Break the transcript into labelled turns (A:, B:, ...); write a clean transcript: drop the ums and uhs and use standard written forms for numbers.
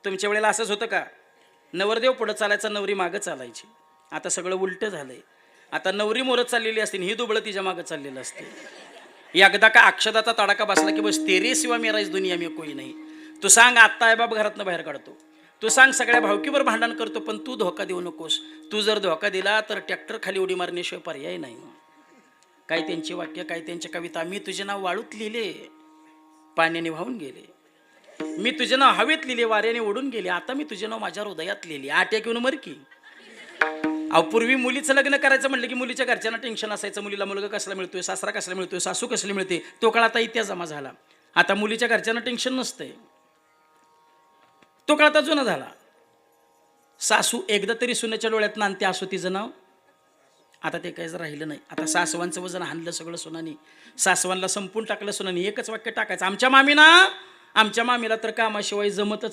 A: तुमच्या वेळेला असंच होतं का? नवरदेव पुढं चालायचा, नवरी मागं चालायची. आता सगळं उलटं झालंय. आता नवरी मोरत चाललेली असते, ही दुबळं तिच्या मागं चाललेलं असते. एकदा का अक्षदाचा तडाखा बसला की बस, तेरे सिवा मेरा इस दुनिया में कोई नाही. तू सांग, आत्ता आई बाप घरातनं बाहेर काढतो, तू सांग सगळ्या भावकीवर भांडण करतो, पण तू धोका देऊ नकोस. तू जर धोका दिला तर ट्रॅक्टर खाली उडी मारण्याशिवाय पर्याय नाही. काय त्यांची वाक्य, काय त्यांच्या कविता. मी तुझे नाव वाळूत लिहिले, पाण्याने वाहून गेले. मी तुझे नाव हवेत लिहिले, वाऱ्याने ओढून गेले. आता मी तुझे नाव माझ्या हृदयात लिहिले. आट्या घेऊन मर की. अहो, पूर्वी मुलीचं लग्न करायचं म्हटलं की मुलीच्या घरच्यांना टेन्शन असायचं. मुलीला मुलगा कसला मिळतोय, सासरा कसला मिळतोय, सासू कसली मिळते. तो काळ आता इतिहास जमा झाला. आता मुलीच्या घरच्यांना टेन्शन नसतंय. तो काळ आता जुना झाला. सासू एकदा तरी सुनेच्या डोळ्यात आणते असो तिचं नाव. आता ते काहीच राहिलं नाही. आता सासवांचं वजन हाणलं सगळं सुनानी. सासवांना संपून टाकलं सुनानी. एकच वाक्य टाकायचं, आमच्या मामीला तर कामाशिवाय जमतच